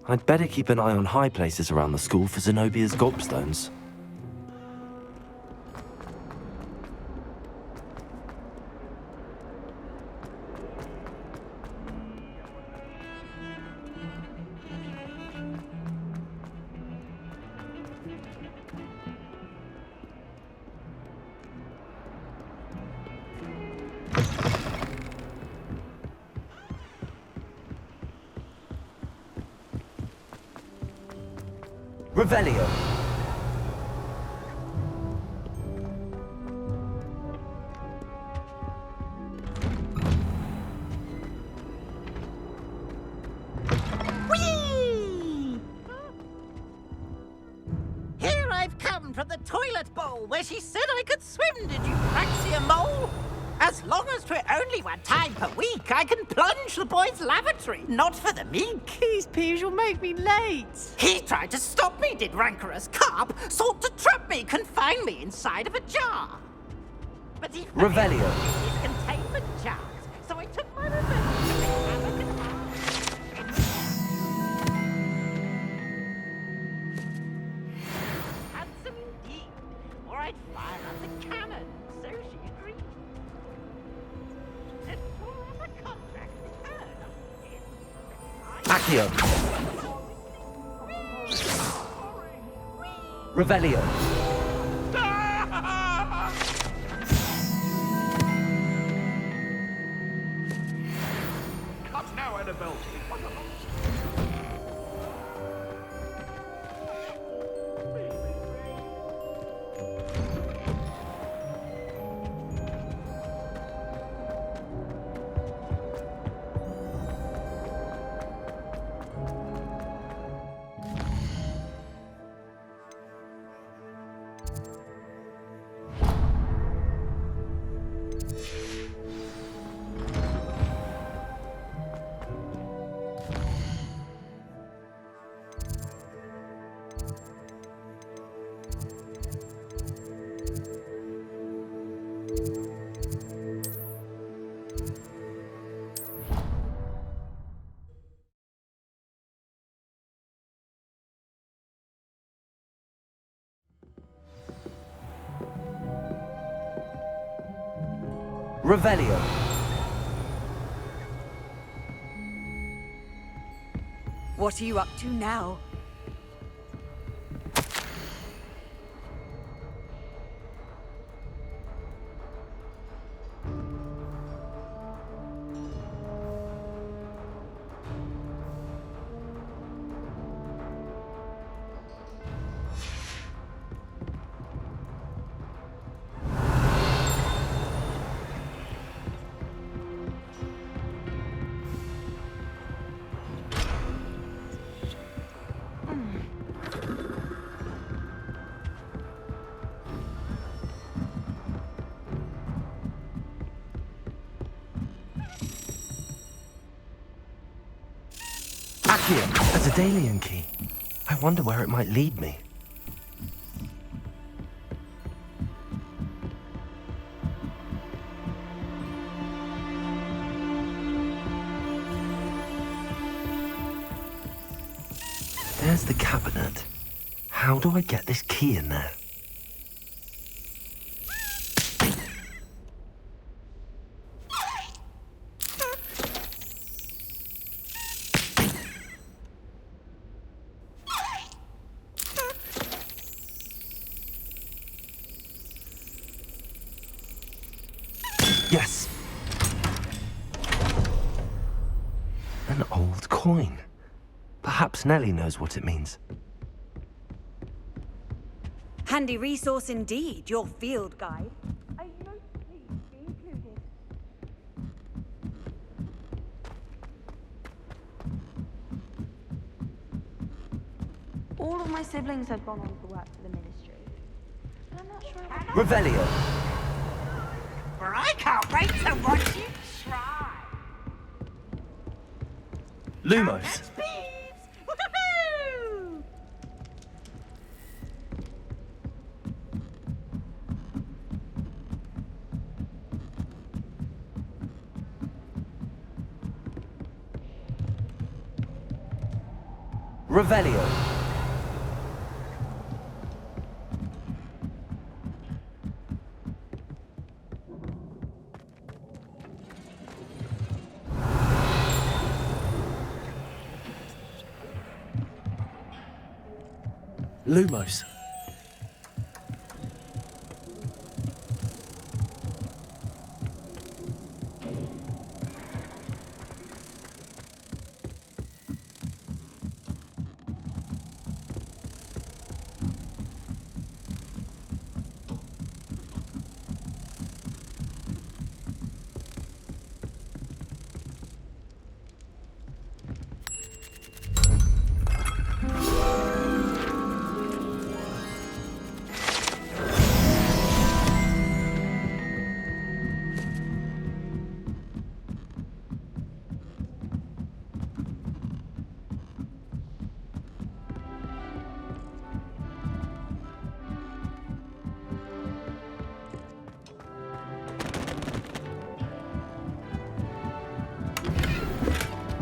I'd better keep an eye on high places around the school for Zenobia's gobstones. Revelio. Whee! Here I've come from the toilet bowl where she said I could swim, did you Praxia mole? As long as 'twere only one time per week, I can plunge the boy's lavatory, not for the meek. These peas will make me late. He tried to stop me, did rancorous carp, sought to trap me, confine me inside of a jar. But he failed Revelio. in his containment jars, so I took my revenge. Handsome indeed, or I'd fire up the cannon, so she agreed. And for the contract return, Accio. Revelio. Cut now, Annabelle. Revelio. What are you up to now? Accio. A Daedalian key. I wonder where it might lead me. There's the cabinet. How do I get this key in there? Yes! An old coin. Perhaps Nellie knows what it means. Handy resource indeed, your field guide. A note, please, be included. All of my siblings have gone on to work for the ministry. But I'm not sure if Revelio. For I can't wait to watch you try. Lumos. Let's bees! Woohoo! Revelio. Lumos.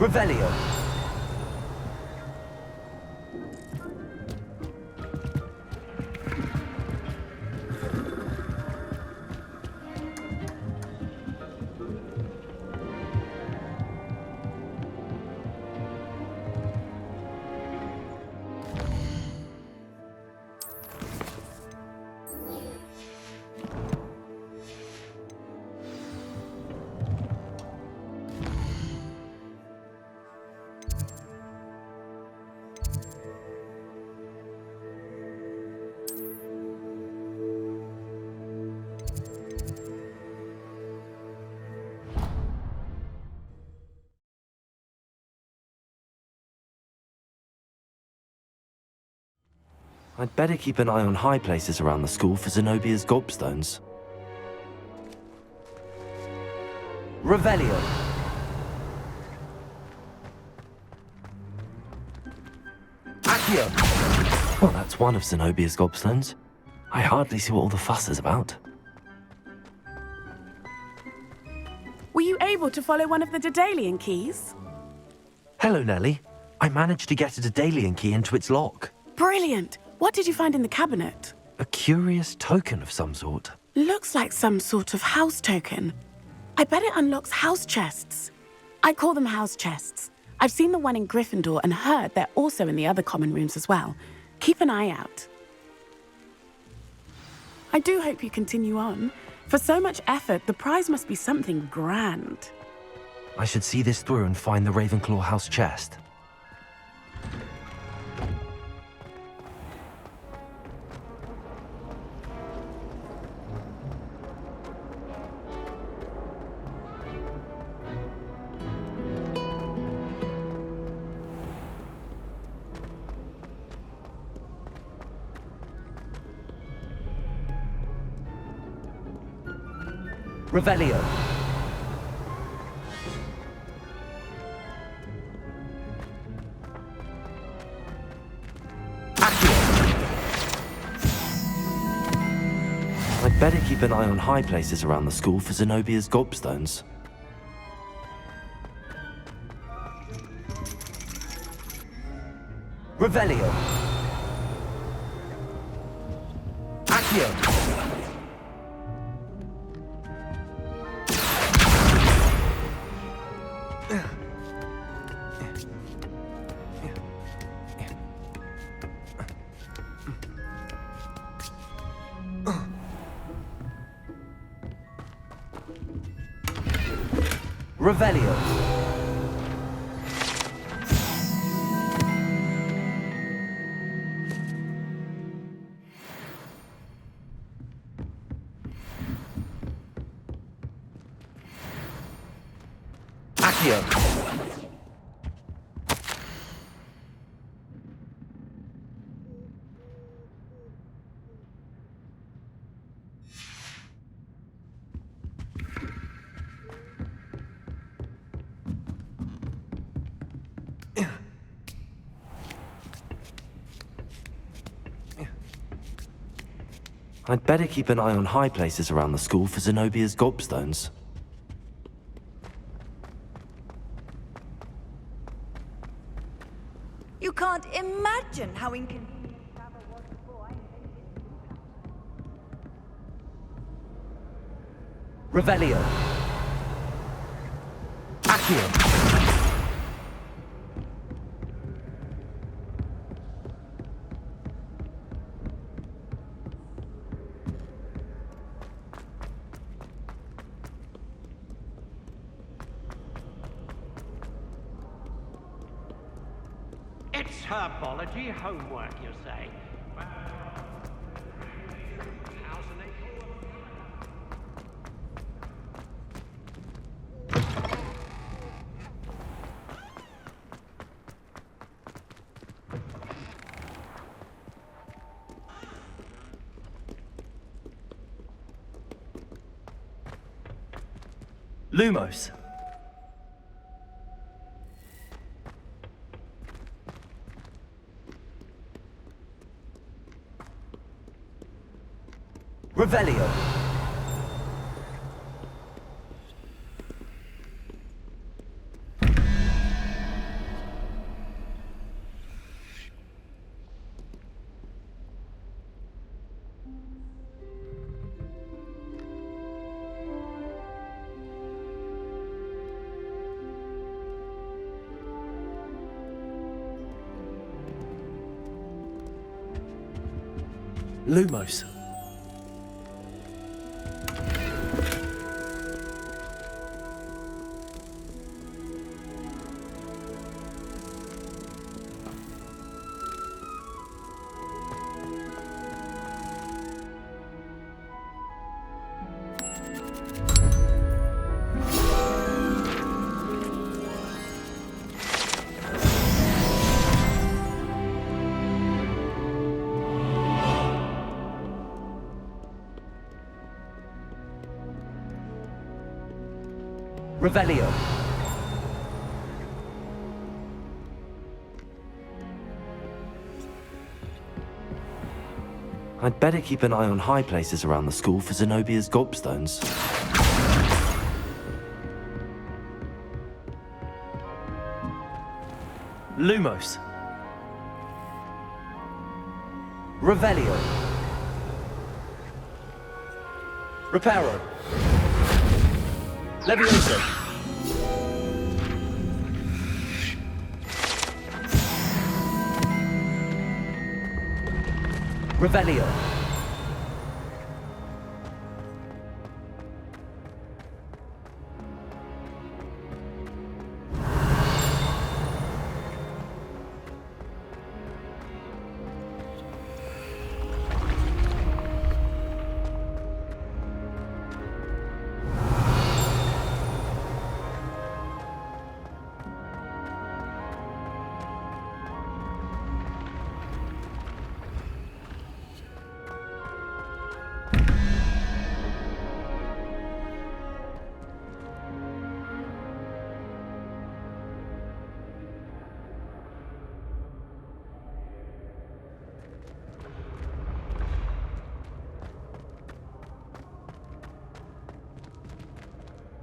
Revelio. I'd better keep an eye on high places around the school for Zenobia's gobstones. Revelio. Accio. Well, that's one of Zenobia's gobstones. I hardly see what all the fuss is about. Were you able to follow one of the Daedalian keys? Hello, Nellie. I managed to get a Daedalian key into its lock. Brilliant! What did you find in the cabinet? A curious token of some sort. Looks like some sort of house token. I bet it unlocks house chests. I call them house chests. I've seen the one in Gryffindor and heard they're also in the other common rooms as well. Keep an eye out. I do hope you continue on. For so much effort, the prize must be something grand. I should see this through and find the Ravenclaw house chest. Revelio. I'd better keep an eye on high places around the school for Zenobia's gobstones. Revelio. Accio. Revelio. Accio. I'd better keep an eye on high places around the school for Zenobia's gobstones. You can't imagine how inconvenient travel was before I invented Revelio. Accio. It's herbology homework, you say? Lumos. Revelio. Lumos. Revelio. I'd better keep an eye on high places around the school for Zenobia's gobstones. Lumos. Revelio. Reparo. Levioso. Revelio.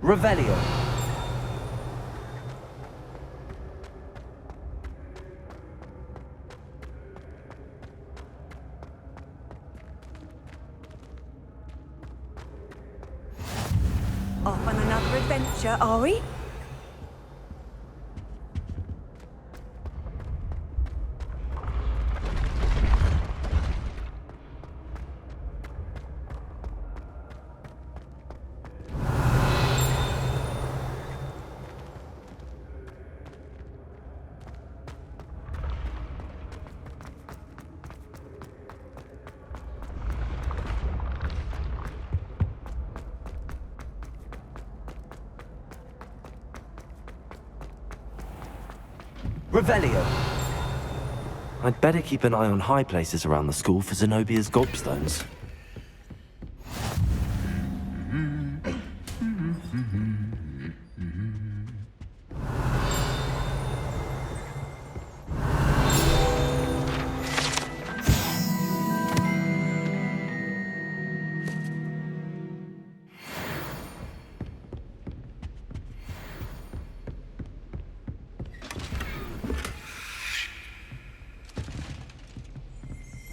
Revelio. Off on another adventure, are we? Revelio. I'd better keep an eye on high places around the school for Zenobia's gobstones.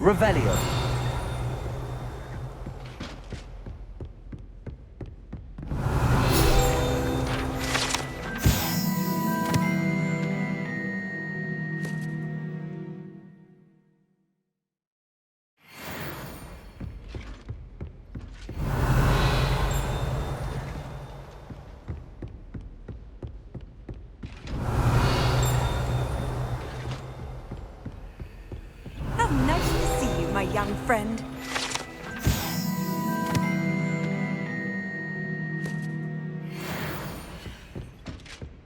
Revelio. How nice to see you, my young friend.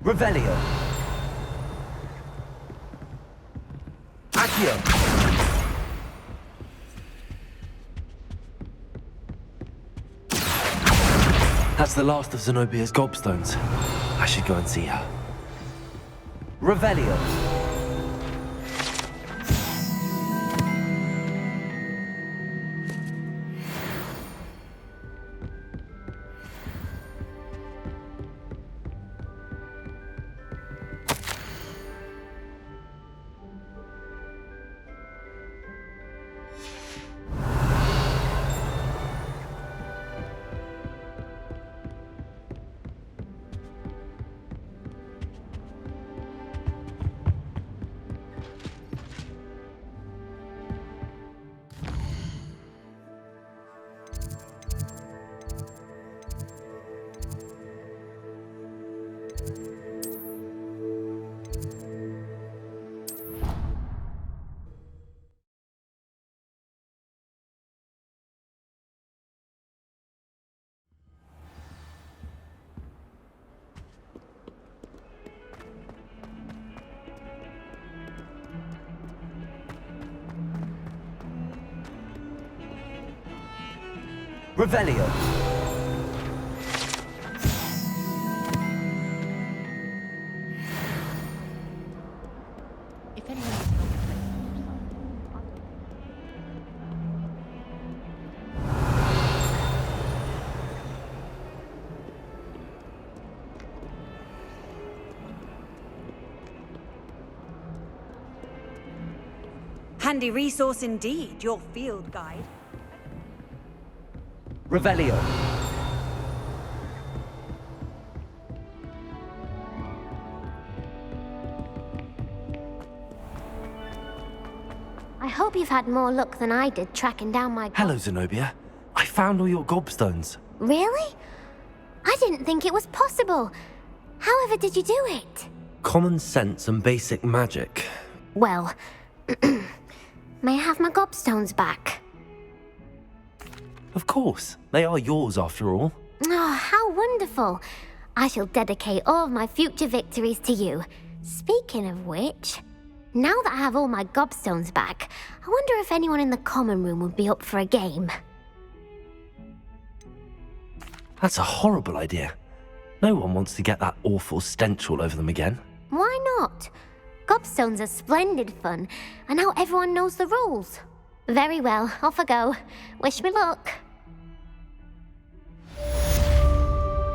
Revelio. Accio. That's the last of Zenobia's gobstones. I should go and see her. Revelio. Revelio. If anyone is helpful, Handy resource indeed, your field guide. Revelio. I hope you've had more luck than I did tracking down my... Hello, Zenobia. I found all your gobstones. Really? I didn't think it was possible. However did you do it? Common sense and basic magic. Well, may I have my gobstones back? Of course. They are yours after all. Oh, how wonderful. I shall dedicate all of my future victories to you. Speaking of which, now that I have all my gobstones back, I wonder if anyone in the common room would be up for a game. That's a horrible idea. No one wants to get that awful stench all over them again. Why not? Gobstones are splendid fun, and now everyone knows the rules. Very well, off I go. Wish me luck.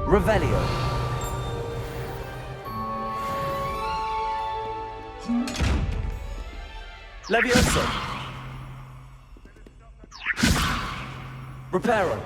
Revelio. Levioso. Reparo.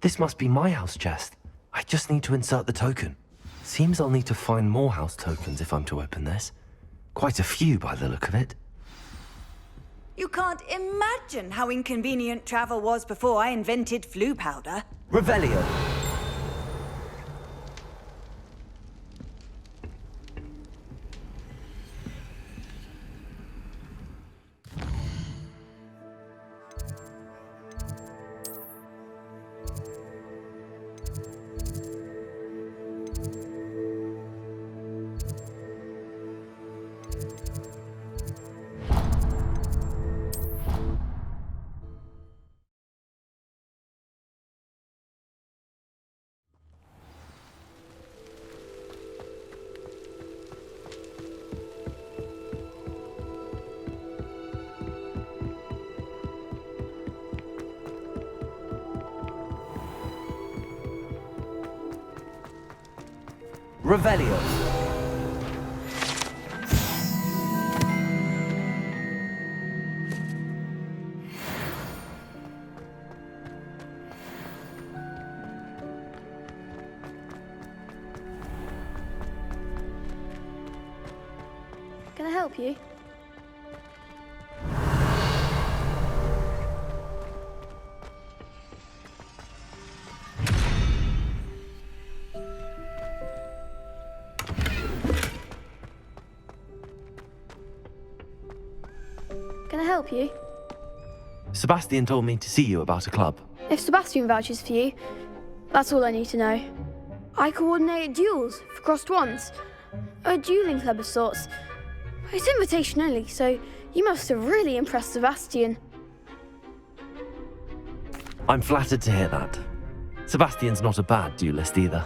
This must be my house chest. I just need to insert the token. Seems I'll need to find more house tokens if I'm to open this. Quite a few by the look of it. You can't imagine how inconvenient travel was before I invented flu powder. Revelio. Revelio. Can I help you? Can I help you? Sebastian told me to see you about a club. If Sebastian vouches for you, that's all I need to know. I coordinate duels for crossed wands. A dueling club of sorts. It's invitation only, so you must have really impressed Sebastian. I'm flattered to hear that. Sebastian's not a bad duelist either.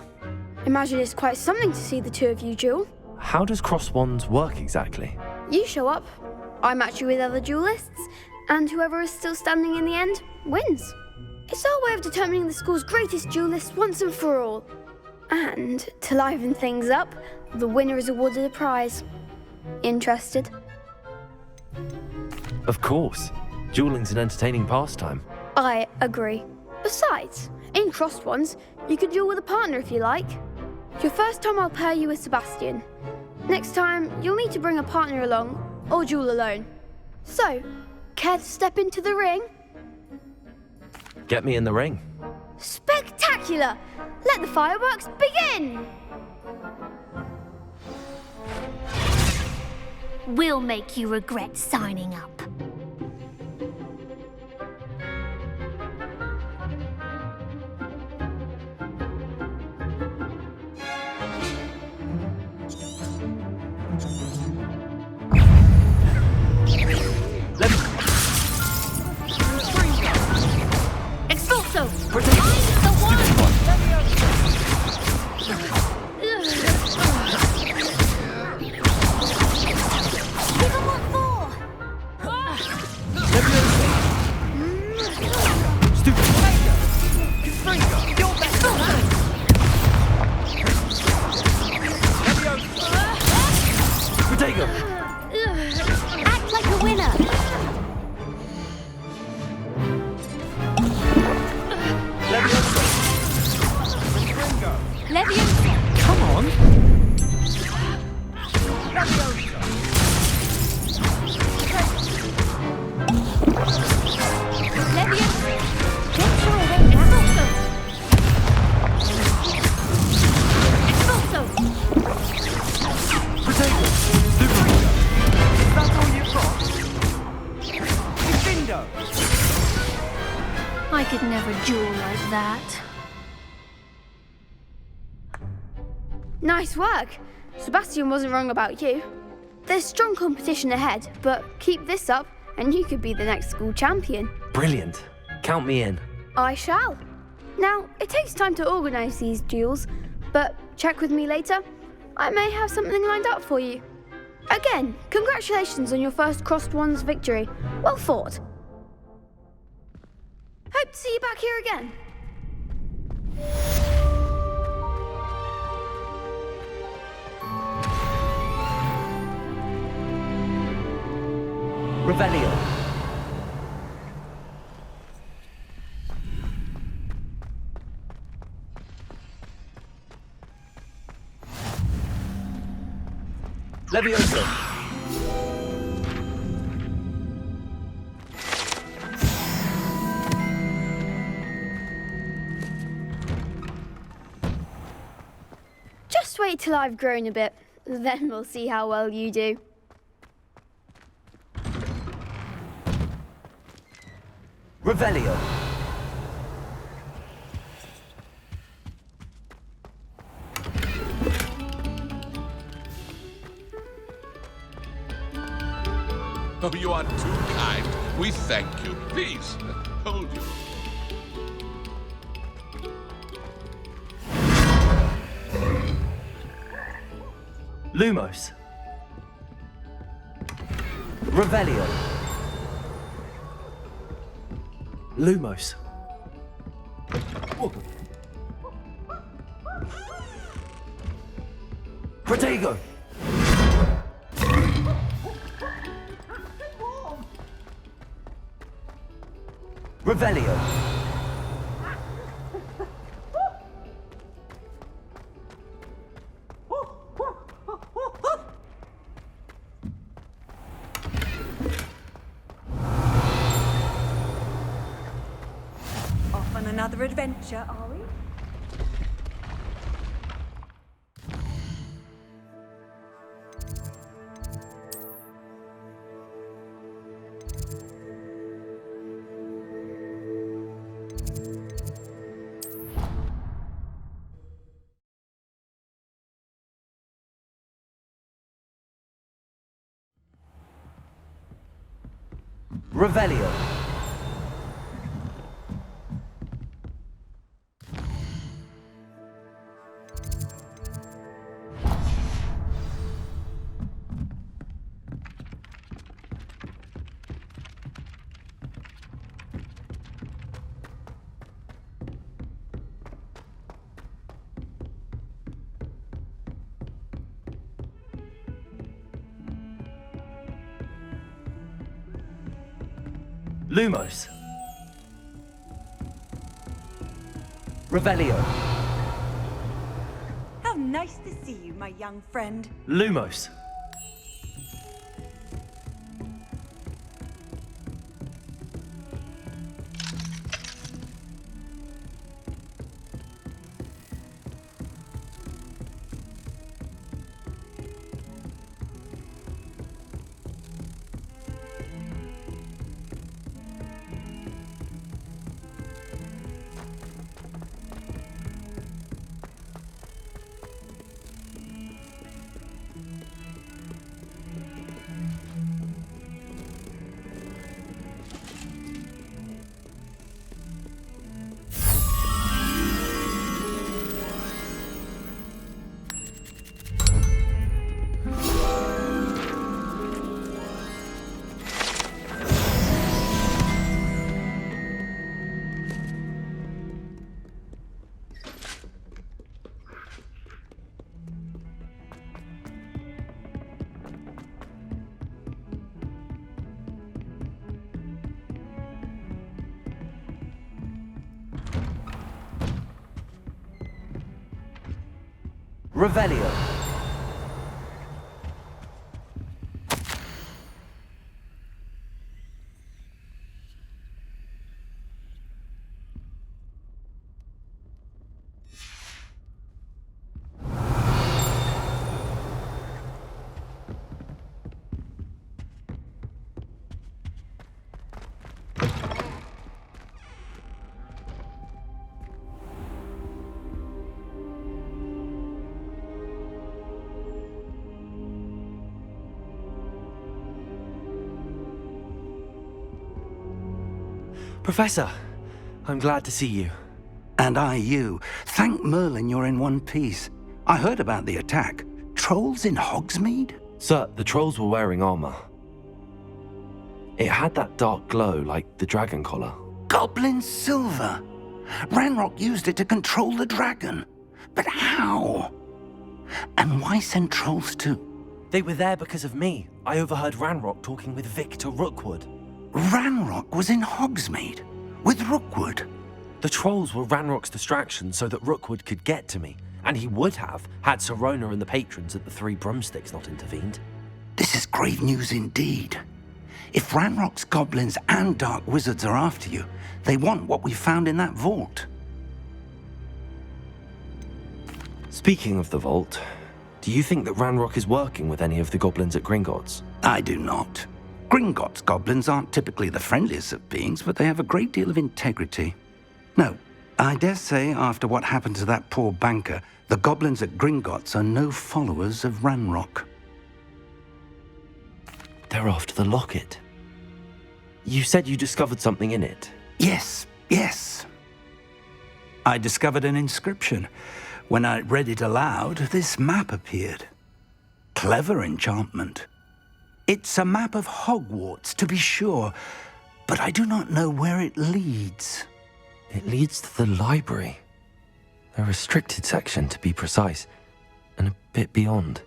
Imagine it's quite something to see the two of you duel. How does cross wands work exactly? You show up, I match you with other duelists, and whoever is still standing in the end wins. It's our way of determining the school's greatest duelist once and for all. And to liven things up, the winner is awarded a prize. Interested? Of course. Dueling's an entertaining pastime. I agree. Besides, in crossed ones, you could duel with a partner if you like. Your first time I'll pair you with Sebastian. Next time, you'll need to bring a partner along, or duel alone. So, care to step into the ring? Get me in the ring. Spectacular! Let the fireworks begin! We'll make you regret signing up. Expulso! I'm the one! People want more! Stupid. Protego! Act like a winner! Leviosa! Come on! Leviosa! Get your way now! Expulso! Protego! That's all you've got? Defendo! I could never duel like that. Nice work! Sebastian wasn't wrong about you. There's strong competition ahead, but keep this up and you could be the next school champion. Brilliant. Count me in. I shall. Now, it takes time to organise these duels, but check with me later. I may have something lined up for you. Again, congratulations on your first crossed wands victory. Well fought. Hope to see you back here again. Revelio. Leviosa. Just wait till I've grown a bit. Then we'll see how well you do. Revelio. Oh, you are too kind. We thank you. Please, hold you. Lumos. Revelio. Lumos. Protego. Revelio. Off on another adventure, are we? Revelio. Lumos. Revelio. How nice to see you, my young friend. Lumos. Revelio. Professor, I'm glad to see you. And I you. Thank Merlin you're in one piece. I heard about the attack. Trolls in Hogsmeade? Sir, the trolls were wearing armor. It had that dark glow like the dragon collar. Goblin silver. Ranrock used it to control the dragon. But how? And why send trolls too? They were there because of me. I overheard Ranrock talking with Victor Rookwood. Ranrock was in Hogsmeade with Rookwood. The trolls were Ranrock's distraction so that Rookwood could get to me, and he would have had Sirona and the patrons at the Three Broomsticks not intervened. This is grave news indeed. If Ranrock's goblins and dark wizards are after you, they want what we found in that vault. Speaking of the vault, do you think that Ranrock is working with any of the goblins at Gringotts? I do not. Gringotts goblins aren't typically the friendliest of beings, but they have a great deal of integrity. No, I dare say after what happened to that poor banker, the goblins at Gringotts are no followers of Ranrock. They're after the locket. You said you discovered something in it. Yes. I discovered an inscription. When I read it aloud, this map appeared. Clever enchantment. It's a map of Hogwarts, to be sure, but I do not know where it leads. It leads to the library. A restricted section, to be precise, and a bit beyond.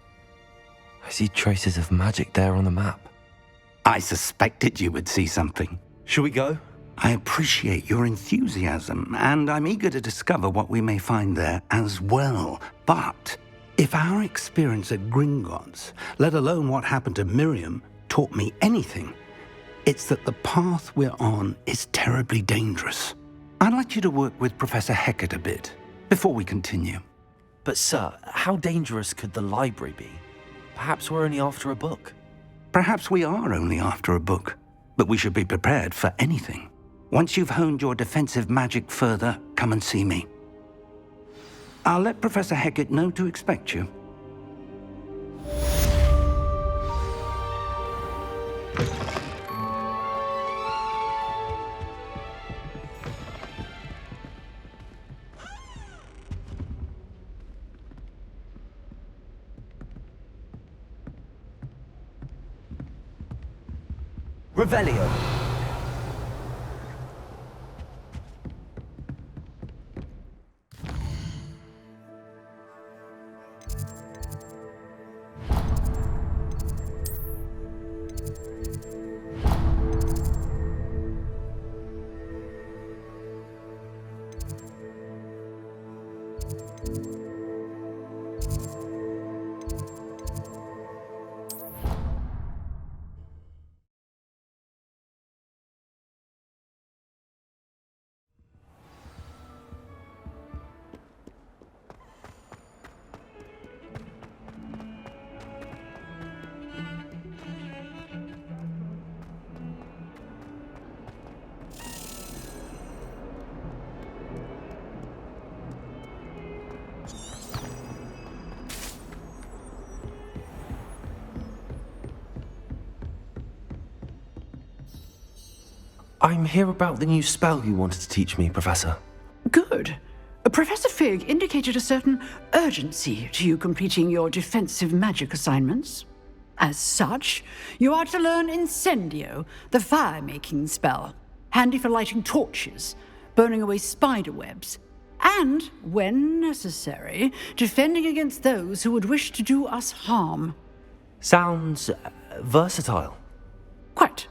I see traces of magic there on the map. I suspected you would see something. Shall we go? I appreciate your enthusiasm, and I'm eager to discover what we may find there as well. But if our experience at Gringotts, let alone what happened to Miriam, taught me anything, it's that the path we're on is terribly dangerous. I'd like you to work with Professor Hecat a bit before we continue. But sir, how dangerous could the library be? Perhaps we're only after a book. Perhaps we are only after a book, but we should be prepared for anything. Once you've honed your defensive magic further, come and see me. I'll let Professor Hecat know to expect you. Revelio. I'm here about the new spell you wanted to teach me, Professor. Good. Professor Fig indicated a certain urgency to you completing your defensive magic assignments. As such, you are to learn Incendio, the fire-making spell, handy for lighting torches, burning away spider webs, and, when necessary, defending against those who would wish to do us harm. Sounds versatile. Quite.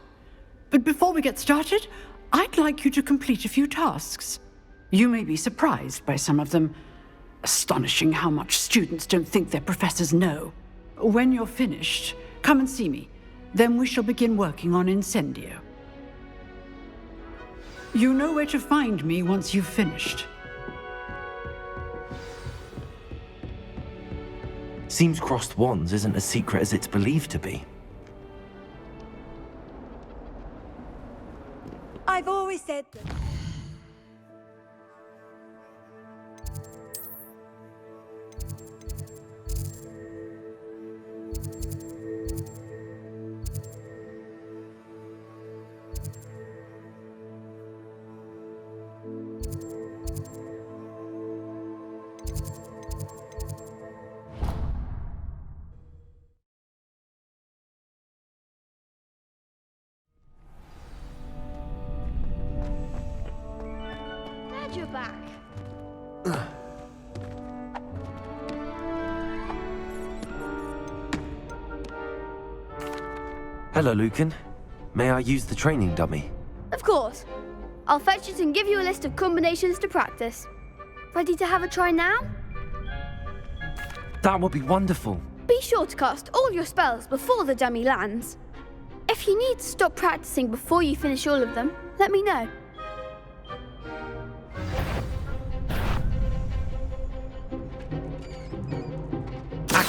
But before we get started, I'd like you to complete a few tasks. You may be surprised by some of them. Astonishing how much students don't think their professors know. When you're finished, come and see me. Then we shall begin working on Incendio. You know where to find me once you've finished. Seems crossed wands isn't as secret as it's believed to be. I've always said that. You're back. Hello, Lucan. May I use the training dummy? Of course. I'll fetch it and give you a list of combinations to practice. Ready to have a try now? That would be wonderful. Be sure to cast all your spells before the dummy lands. If you need to stop practicing before you finish all of them, let me know.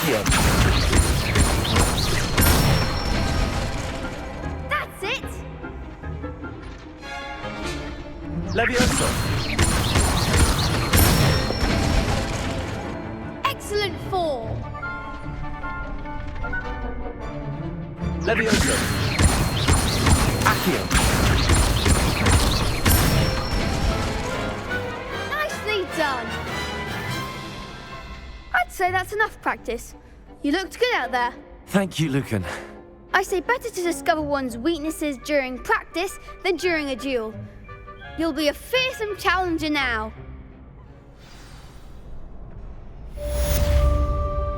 Accio. That's it! Levioso. Excellent fall! Levioso. Accio. Nicely done! I'd say that's enough practice. You looked good out there. Thank you, Lucan. I say better to discover one's weaknesses during practice than during a duel. You'll be a fearsome challenger now.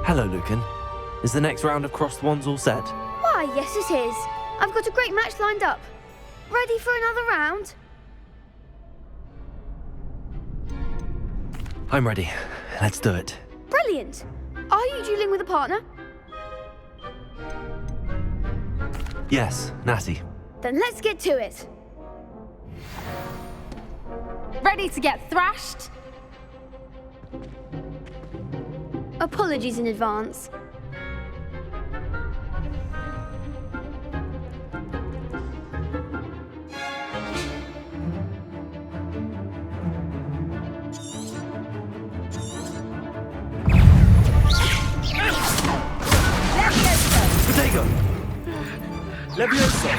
Hello, Lucan. Is the next round of Crossed Wands all set? Why, yes it is. I've got a great match lined up. Ready for another round? I'm ready. Let's do it. Brilliant. Are you dueling with a partner? Yes, Natty. Then let's get to it. Ready to get thrashed? Apologies in advance. Protego! Levioso!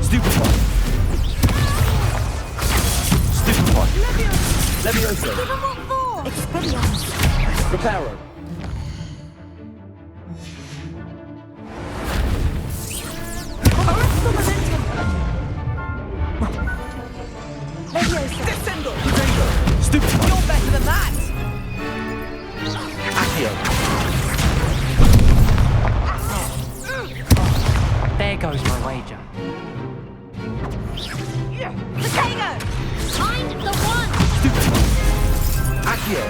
Stupefy! Stupefy! Levioso! Preparo! Descendo! Protego! Stupefy! You're better than that! Accio! There goes my wager. Potato! Find the one! Stupefy! Accio!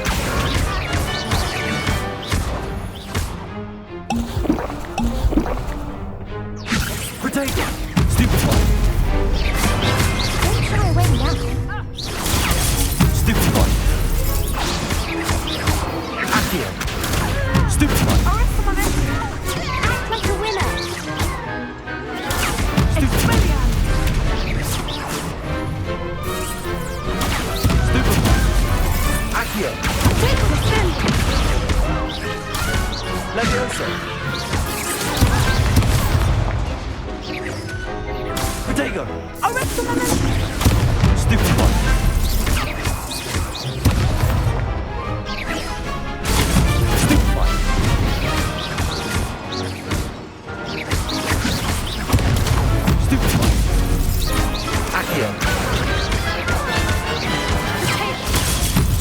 Protego! Stupefy! Don't throw away now. Stupefy! Accio! Stupefy! Act like a winner. Stupefy! Accio! Levioso! Protego! Stupefy! Stupefy! Stupefy! Accio!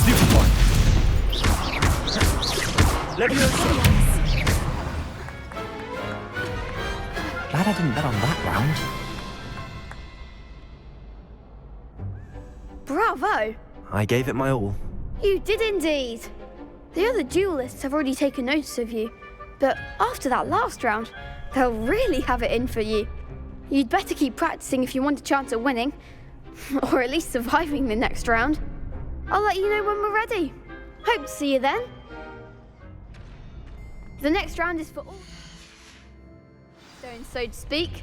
Stupefy! Levioso! Glad I didn't bet on that round. Bravo! I gave it my all. You did indeed. The other duelists have already taken notice of you, but after that last round, they'll really have it in for you. You'd better keep practicing if you want a chance at winning, or at least surviving the next round. I'll let you know when we're ready. Hope to see you then. The next round is for all stones, so to speak.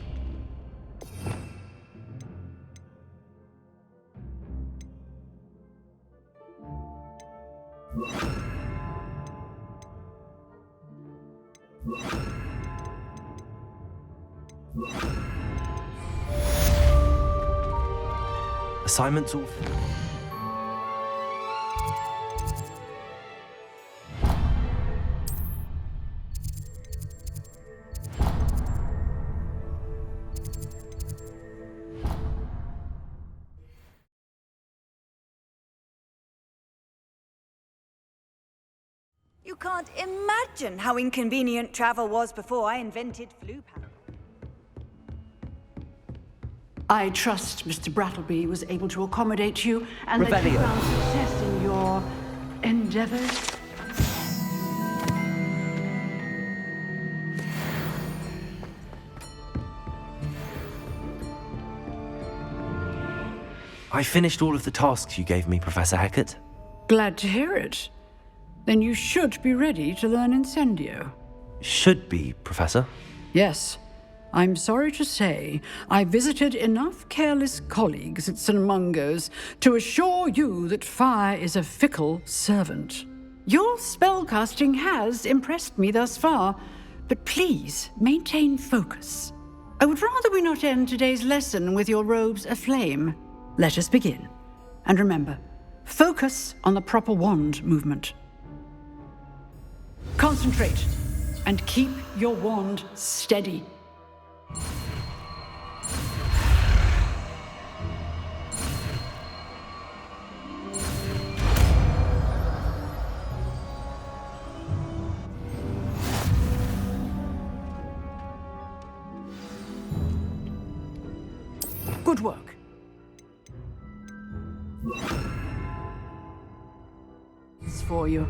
Assignments all. You can't imagine how inconvenient travel was before I invented flu pal. I trust Mr. Brattleby was able to accommodate you and that you Revelio. found success in your endeavors. I finished all of the tasks you gave me, Professor Hecat. Glad to hear it. Then you should be ready to learn Incendio. Should be, Professor. Yes. I'm sorry to say, I visited enough careless colleagues at St. Mungo's to assure you that fire is a fickle servant. Your spellcasting has impressed me thus far, but please maintain focus. I would rather we not end today's lesson with your robes aflame. Let us begin. And remember, focus on the proper wand movement. Concentrate, and keep your wand steady. Good work. It's for you.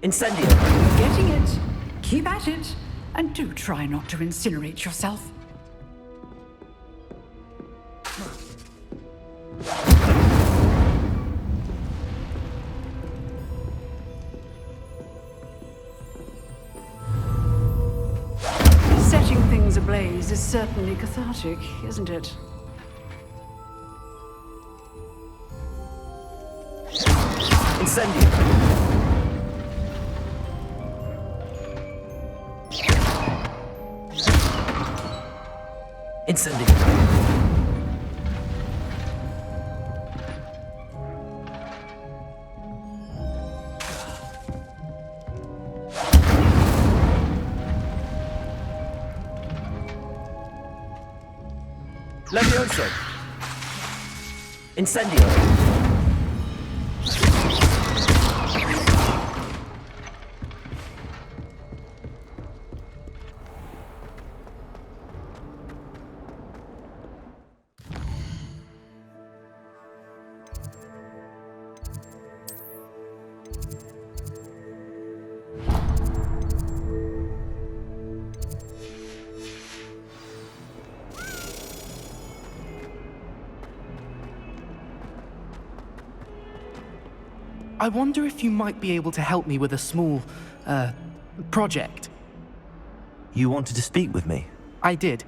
Incendio! Getting it. Keep at it. And do try not to incinerate yourself. Setting things ablaze is certainly cathartic, isn't it? Incendio! Incendio! Levioso! Incendio! I wonder if you might be able to help me with a small, project. You wanted to speak with me? I did.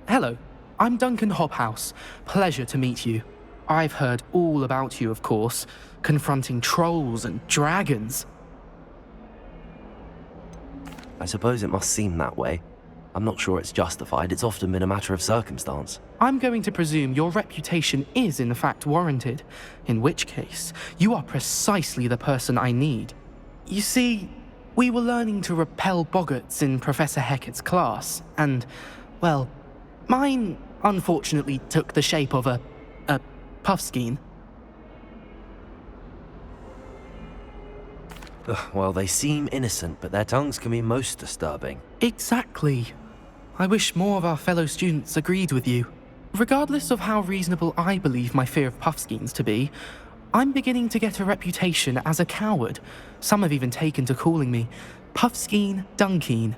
Hello. I'm Duncan Hobhouse. Pleasure to meet you. I've heard all about you, of course, confronting trolls and dragons. I suppose it must seem that way. I'm not sure it's justified. It's often been a matter of circumstance. I'm going to presume your reputation is in fact warranted, in which case, you are precisely the person I need. You see, we were learning to repel boggarts in Professor Hecat's class, and, well, mine unfortunately took the shape of a puffskein. Well, they seem innocent, but their tongues can be most disturbing. Exactly. I wish more of our fellow students agreed with you. Regardless of how reasonable I believe my fear of puffskeins to be, I'm beginning to get a reputation as a coward. Some have even taken to calling me Puffskeen Dunkeen.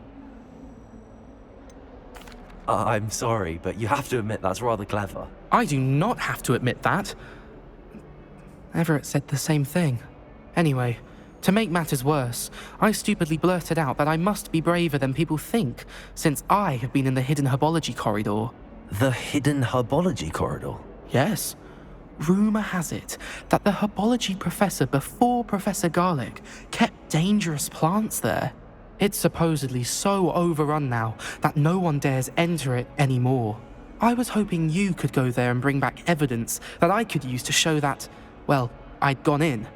I'm sorry, but you have to admit that's rather clever. I do not have to admit that. Everett said the same thing. Anyway, to make matters worse, I stupidly blurted out that I must be braver than people think, since I have been in the hidden herbology corridor. The hidden herbology corridor? Yes. Rumour has it that the herbology professor before Professor Garlic kept dangerous plants there. It's supposedly so overrun now that no one dares enter it anymore. I was hoping you could go there and bring back evidence that I could use to show that, well, I'd gone in.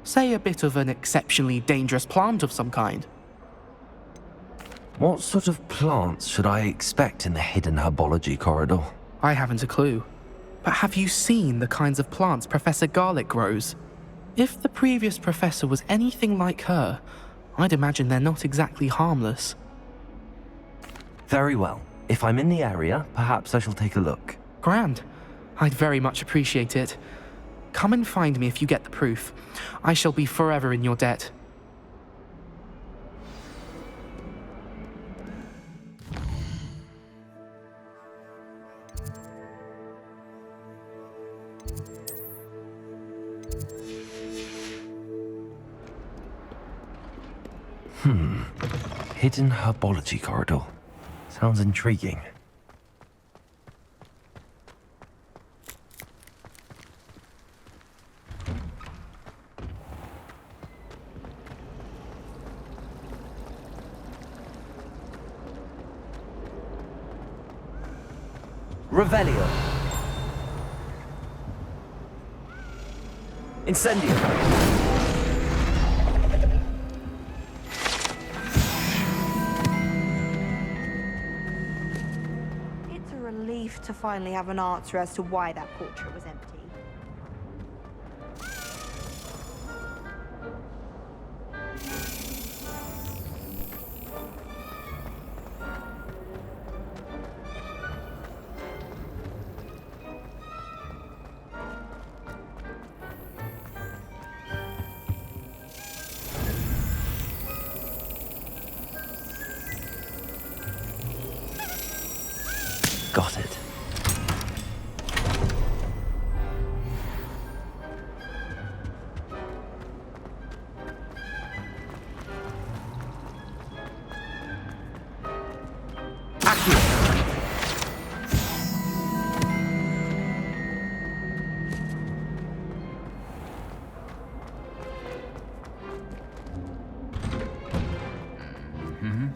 Say a bit of an exceptionally dangerous plant of some kind. What sort of plants should I expect in the hidden herbology corridor? I haven't a clue. But have you seen the kinds of plants Professor Garlic grows? If the previous professor was anything like her, I'd imagine they're not exactly harmless. Very well. If I'm in the area, perhaps I shall take a look. Grand. I'd very much appreciate it. Come and find me if you get the proof. I shall be forever in your debt. Hidden herbology corridor. Sounds intriguing. Revelio. Incendio. To finally have an answer as to why that portrait was empty. Got it.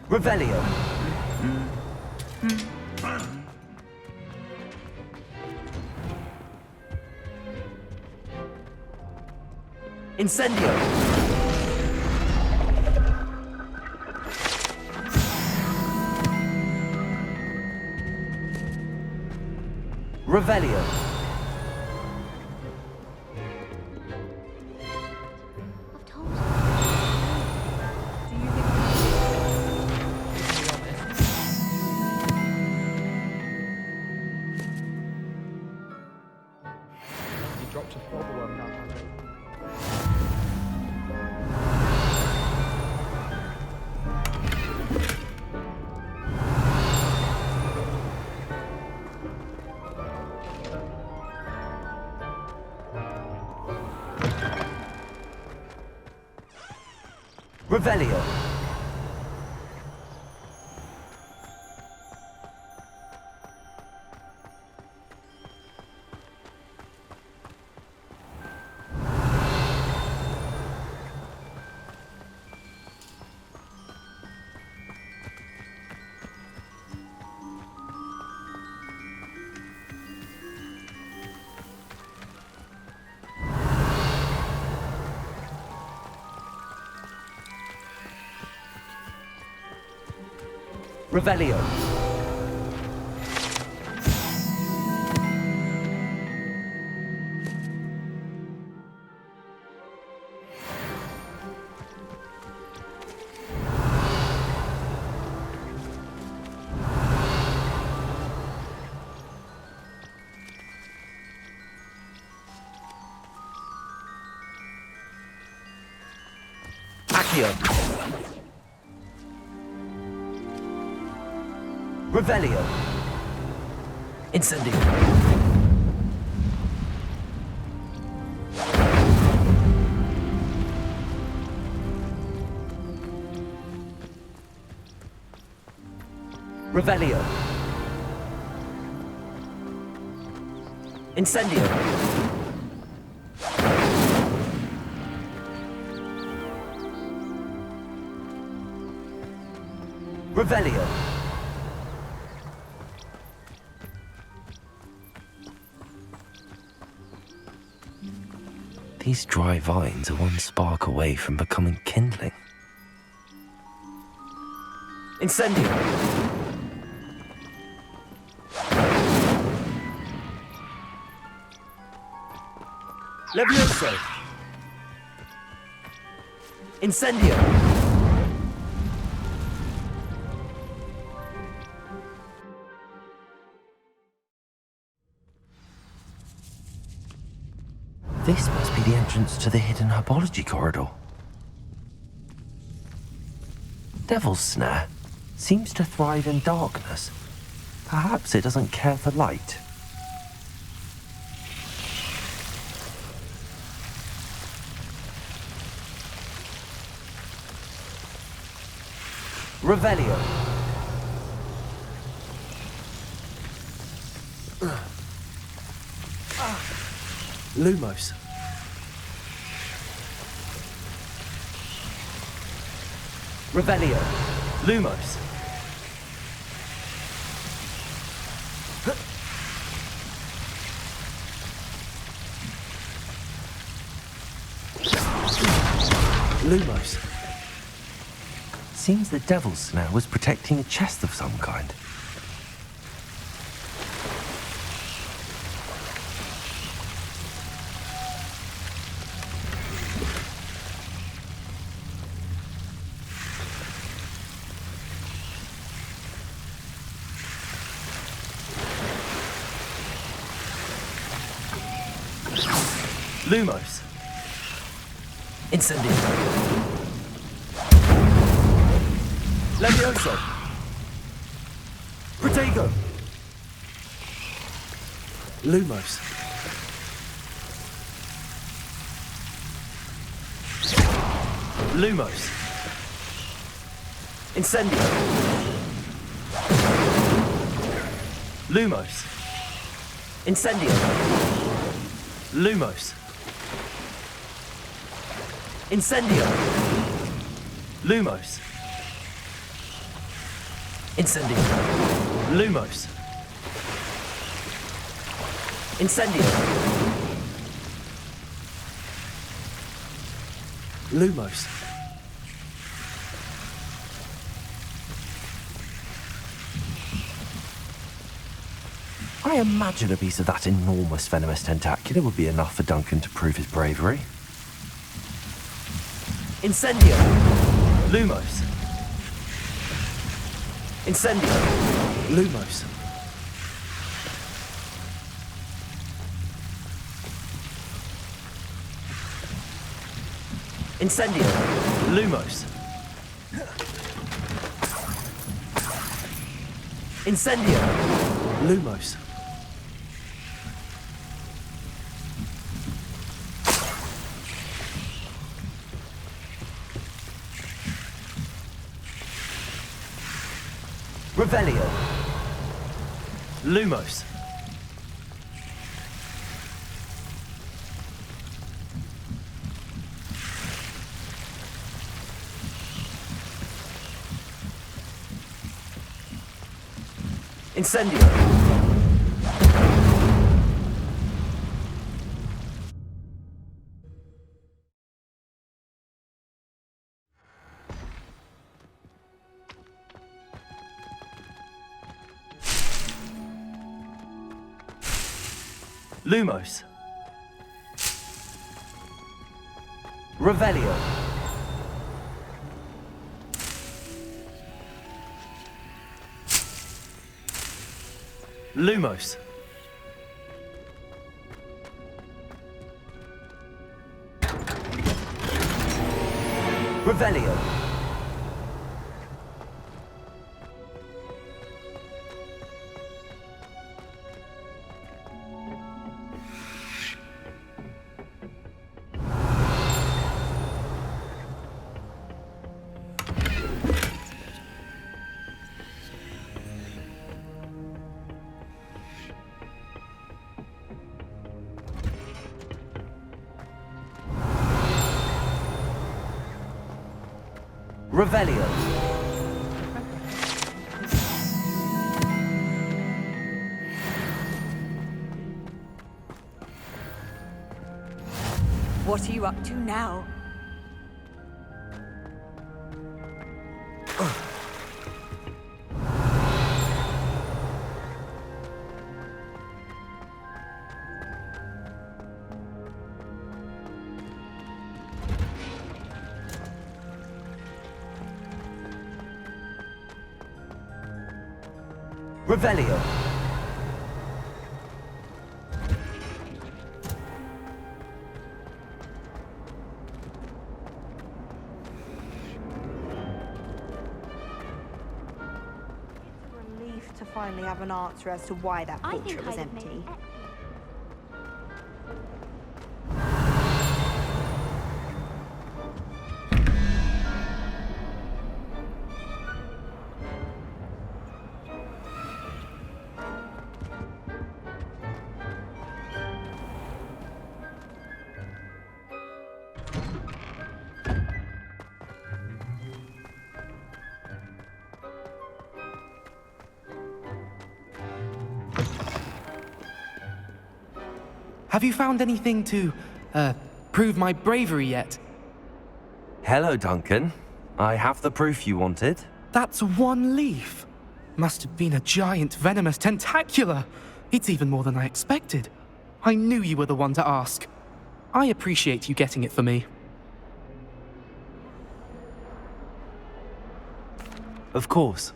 Revelio. Incendio. Revelio. I've told you. He dropped a problem now. Revelio. Revelio. Accio. Revelio. Incendio. Revelio. Incendio. Revelio. These dry vines are one spark away from becoming kindling. Incendio. Levioso. Incendio. This must be the entrance to the hidden herbology corridor. Devil's Snare seems to thrive in darkness. Perhaps it doesn't care for light. Revelio. Lumos. Revelio. Lumos. Lumos. Seems the Devil's Snare was protecting a chest of some kind. Lumos. Incendio. Levioso. Protego. Lumos. Lumos. Incendio. Lumos. Incendio. Lumos. Incendio. Lumos. Incendio. Lumos. Incendio. Lumos. I imagine a piece of that enormous venomous tentacular would be enough for Duncan to prove his bravery. Incendio. Lumos. Incendio. Lumos. Incendio. Lumos. Incendio. Lumos. Revelio. Lumos. Incendio. Lumos. Revelio. Lumos. Revelio. Revelio. What are you up to now? Revelio. Relief to finally have an answer as to why that portrait was empty. Have you found anything to, prove my bravery yet? Hello, Duncan. I have the proof you wanted. That's one leaf. Must have been a giant venomous tentacula. It's even more than I expected. I knew you were the one to ask. I appreciate you getting it for me. Of course.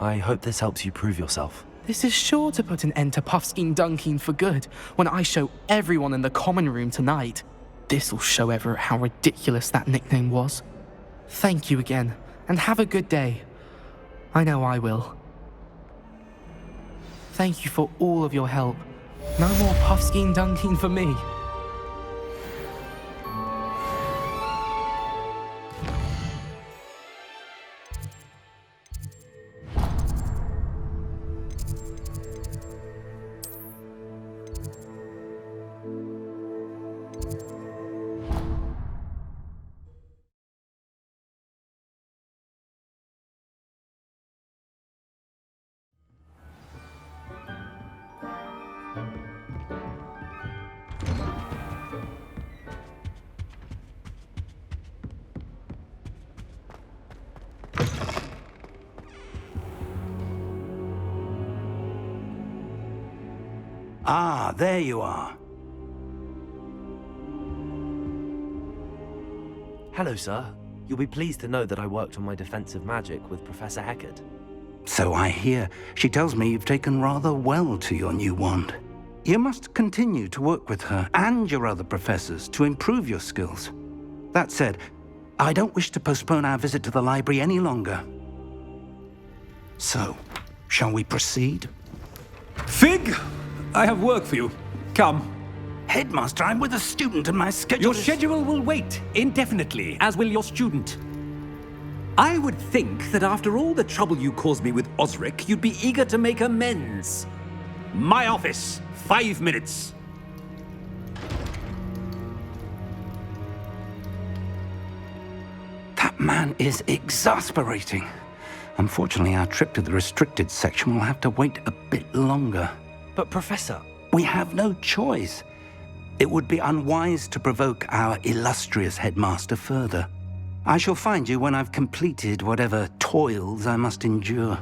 I hope this helps you prove yourself. This is sure to put an end to Puffskein Dunkeen for good when I show everyone in the common room tonight. This'll show Everett how ridiculous that nickname was. Thank you again, and have a good day. I know I will. Thank you for all of your help. No more Puffskein Dunkeen for me. Ah, there you are. Hello, sir. You'll be pleased to know that I worked on my defensive magic with Professor Heckard. So I hear. She tells me you've taken rather well to your new wand. You must continue to work with her and your other professors to improve your skills. That said, I don't wish to postpone our visit to the library any longer. So, shall we proceed? Fig! I have work for you. Come. Headmaster, I'm with a student and my schedule Your schedule will wait indefinitely, as will your student. I would think that after all the trouble you caused me with Osric, you'd be eager to make amends. My office, 5 minutes. That man is exasperating. Unfortunately, our trip to the restricted section will have to wait a bit longer. But, Professor... We have no choice. It would be unwise to provoke our illustrious headmaster further. I shall find you when I've completed whatever toils I must endure.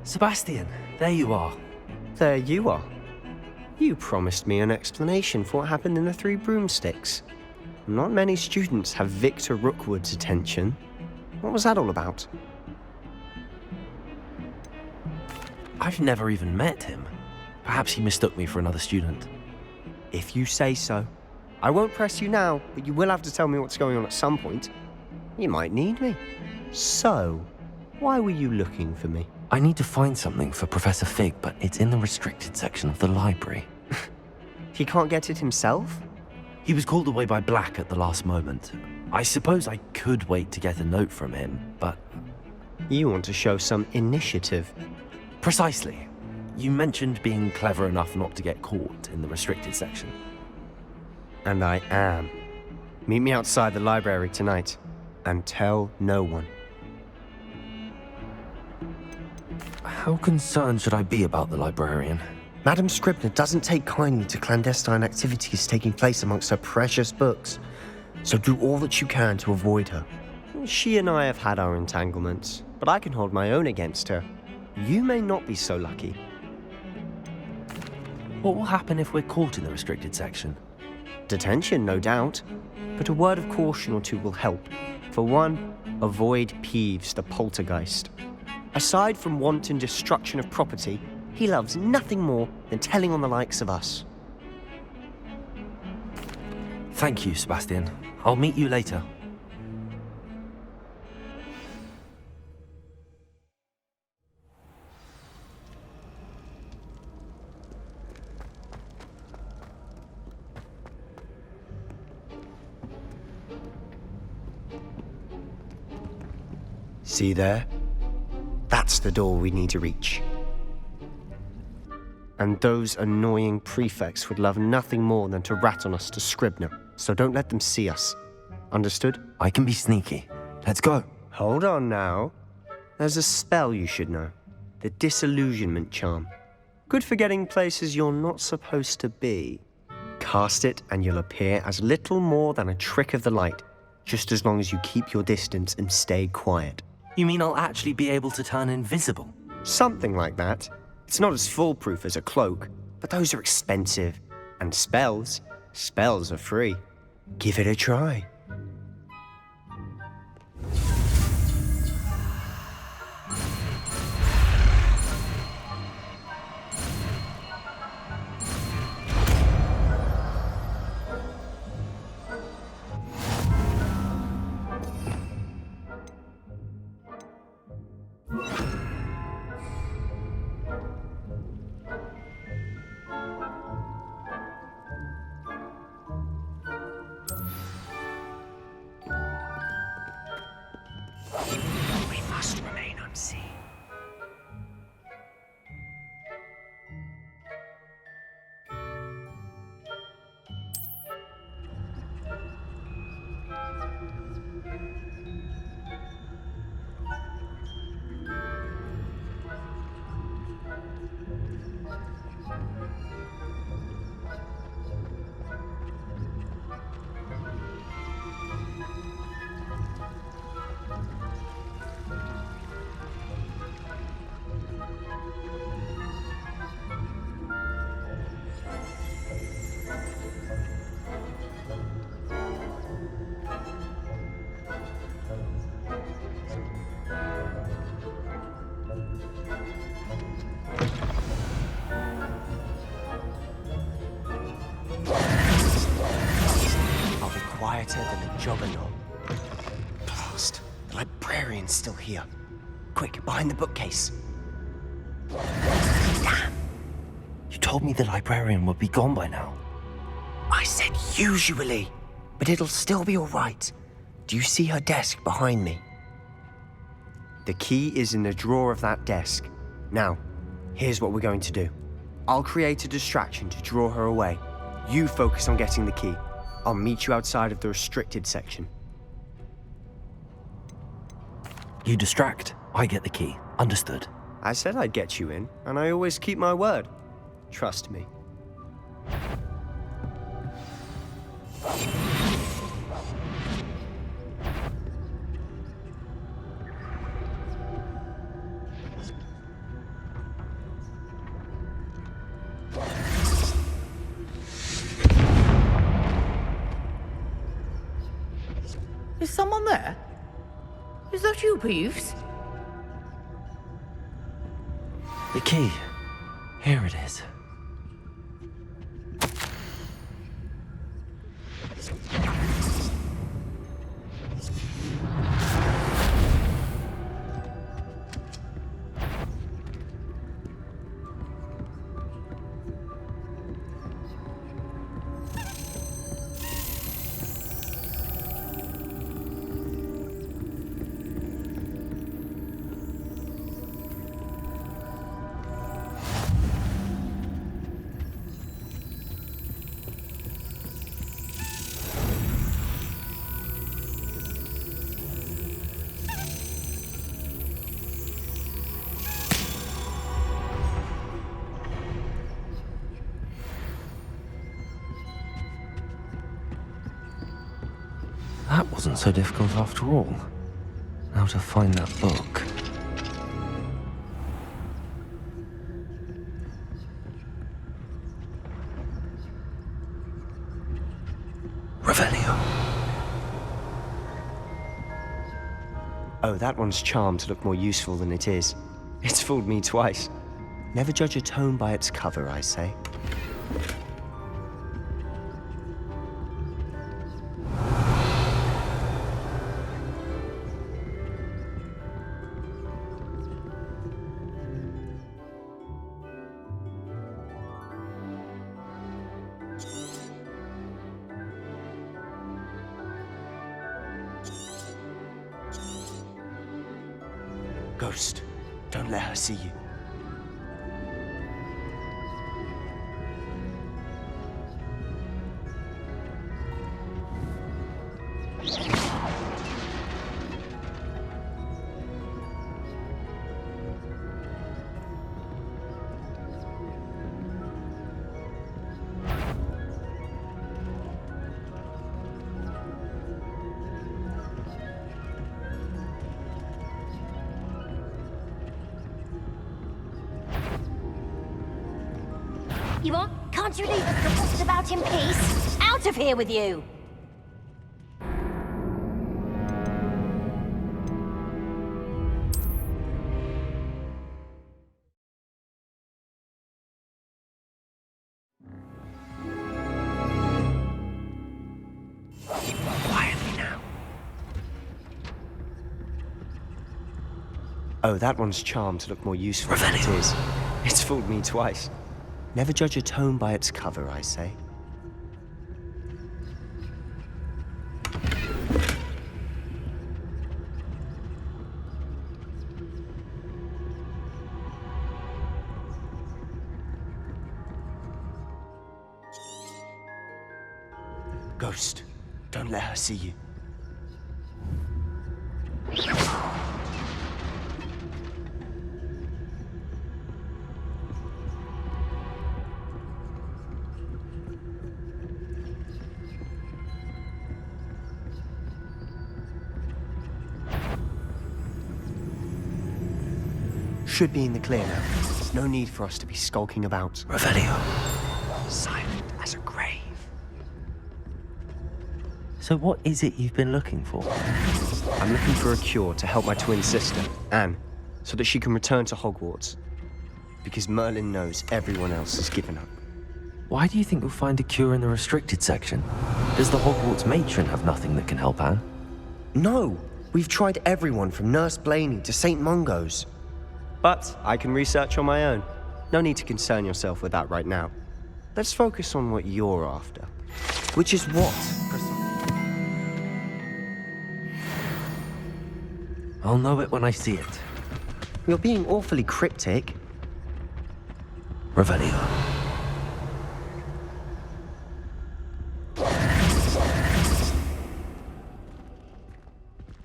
Sebastian, there you are. There you are. You promised me an explanation for what happened in the Three Broomsticks. Not many students have Victor Rookwood's attention. What was that all about? I've never even met him. Perhaps he mistook me for another student. If you say so. I won't press you now, but you will have to tell me what's going on at some point. You might need me. So, why were you looking for me? I need to find something for Professor Fig, but it's in the restricted section of the library. He can't get it himself? He was called away by Black at the last moment. I suppose I could wait to get a note from him, but... You want to show some initiative. Precisely. You mentioned being clever enough not to get caught in the restricted section. And I am. Meet me outside the library tonight, and tell no one. How concerned should I be about the librarian? Madam Scribner doesn't take kindly to clandestine activities taking place amongst her precious books, so do all that you can to avoid her. She and I have had our entanglements, but I can hold my own against her. You may not be so lucky. What will happen if we're caught in the restricted section? Detention, no doubt, but a word of caution or two will help. For one, avoid Peeves, the poltergeist. Aside from wanton destruction of property, he loves nothing more than telling on the likes of us. Thank you, Sebastian. I'll meet you later. See there? That's the door we need to reach. And those annoying prefects would love nothing more than to rat on us to Scribner, so don't let them see us. Understood? I can be sneaky. Let's go. Hold on now. There's a spell you should know. The disillusionment charm. Good for getting places you're not supposed to be. Cast it and you'll appear as little more than a trick of the light, just as long as you keep your distance and stay quiet. You mean I'll actually be able to turn invisible? Something like that. It's not as foolproof as a cloak, but those are expensive. And spells are free. Give it a try. Quieter than a juggernaut. Blast! The librarian's still here. Quick, behind the bookcase. Damn! You told me the librarian would be gone by now. I said usually, but it'll still be all right. Do you see her desk behind me? The key is in the drawer of that desk. Now, here's what we're going to do. I'll create a distraction to draw her away. You focus on getting the key. I'll meet you outside of the restricted section. You distract, I get the key. Understood. I said I'd get you in, and I always keep my word. Trust me. Is someone there? Is that you, Peeves? The key. Here it is. That wasn't so difficult after all. Now to find that book. Revelio. Oh, that one's charmed to look more useful than it is. It's fooled me twice. Never judge a tome by its cover, I say. Ghost, don't let her see you. You what? Can't you leave us to post about in peace? Out of here with you! Quietly now. Oh, that one's charmed to look more useful than it is. It's fooled me twice. Never judge a tome by its cover, I say. Ghost, don't let her see you. Should be in the clear now. No need for us to be skulking about. Revelio. Silent as a grave. So what is it you've been looking for? I'm looking for a cure to help my twin sister, Anne, so that she can return to Hogwarts. Because Merlin knows everyone else has given up. Why do you think you'll find a cure in the restricted section? Does the Hogwarts matron have nothing that can help Anne? No! We've tried everyone from Nurse Blaney to St. Mungo's. But I can research on my own. No need to concern yourself with that right now. Let's focus on what you're after. Which is what? I'll know it when I see it. You're being awfully cryptic. Revelio.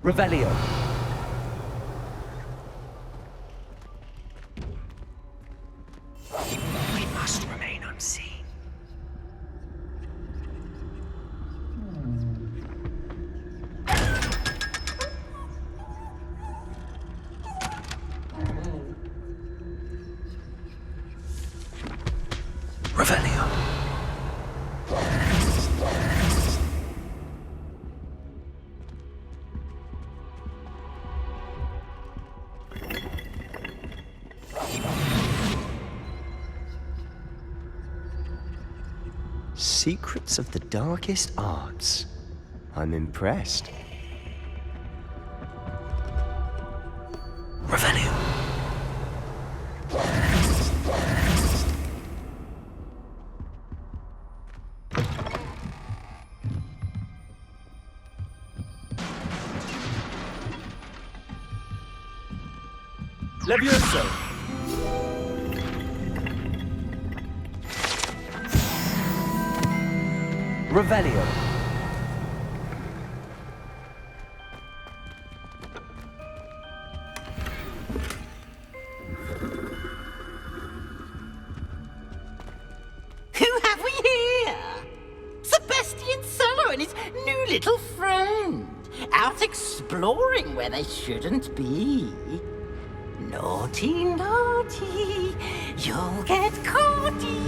Revelio. We must remain unseen. Revelio. Secrets of the darkest arts. I'm impressed. Revelio. Levioso. Revelio. Who have we here? Sebastian Solo and his new little friend. Out exploring where they shouldn't be. Naughty, naughty, you'll get caughty.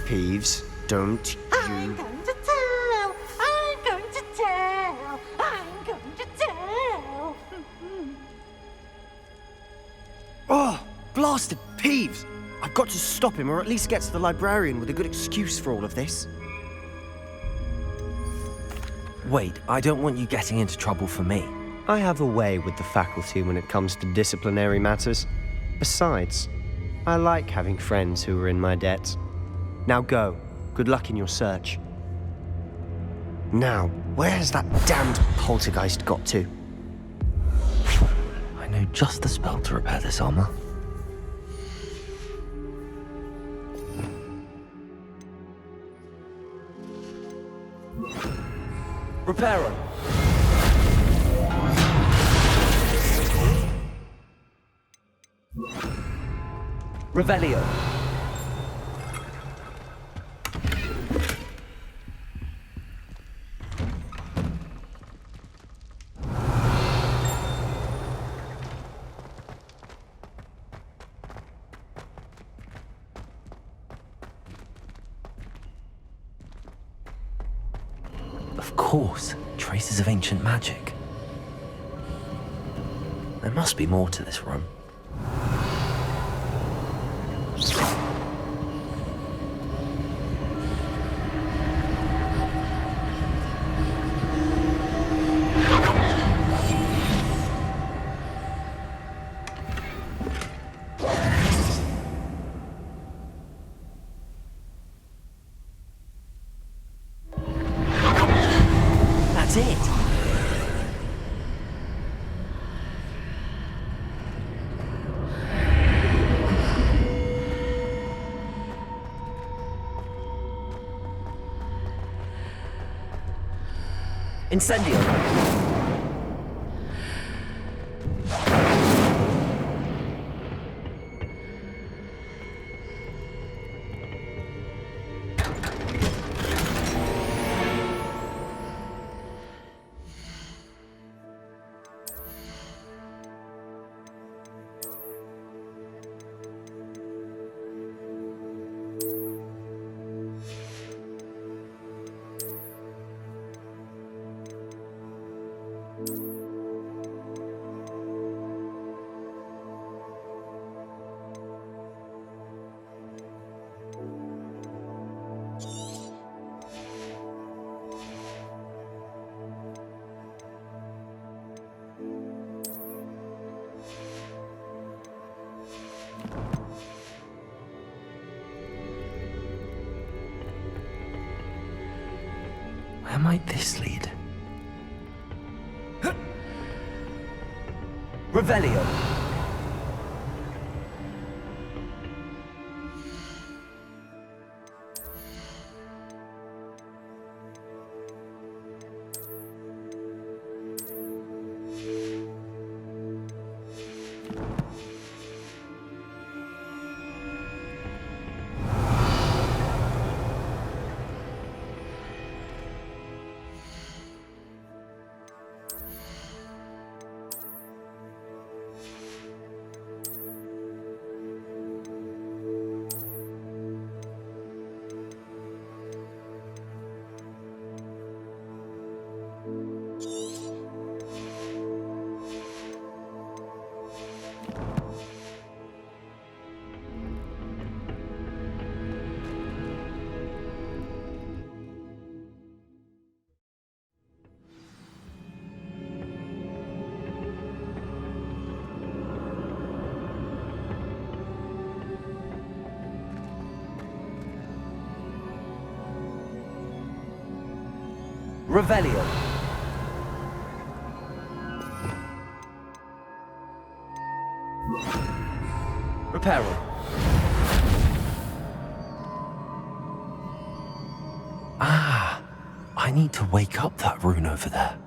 Peeves, don't I'm you... going to tell, I'm going to tell, I'm going to tell. Oh, blasted Peeves! I've got to stop him, or at least get to the librarian with a good excuse for all of this. Wait, I don't want you getting into trouble for me. I have a way with the faculty when it comes to disciplinary matters. Besides, I like having friends who are in my debt. Now go. Good luck in your search. Now, where's that damned poltergeist got to? I know just the spell to repair this armor. Reparo. Revelio. Of course, traces of ancient magic. There must be more to this room. That's it. Incendio. Where might this lead? Revelio. Revelio. Reparo. Ah, I need to wake up that rune over there.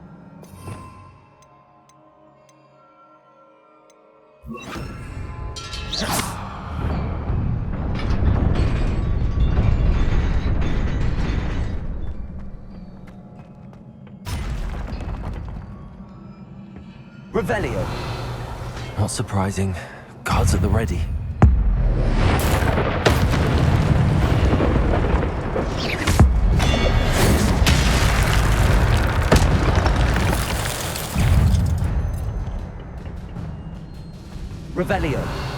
Revelio. Not surprising. Guards at the ready. Revelio.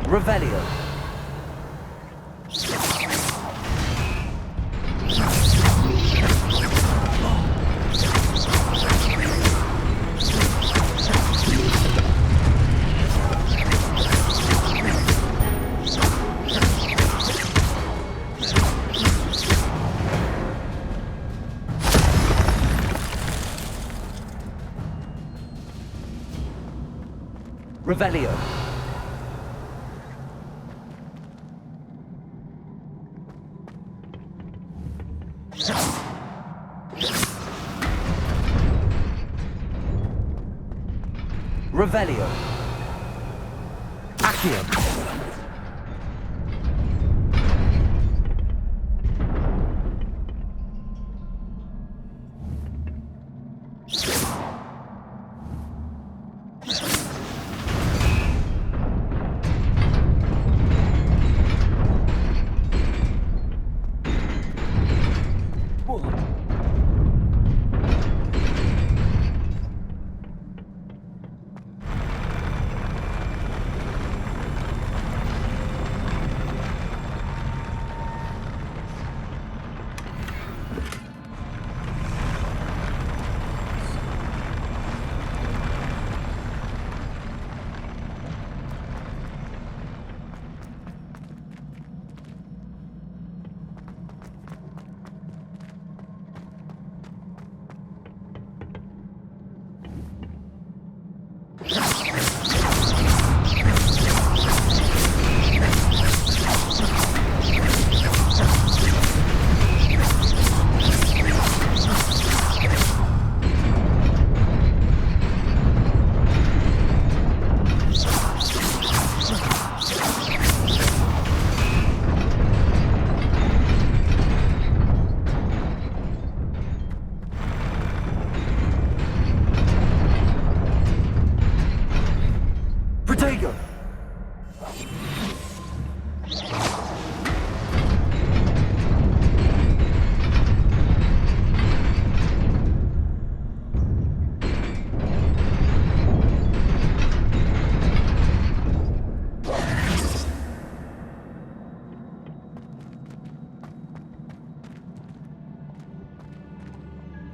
Revelio. Revelio. Revelio. Accio.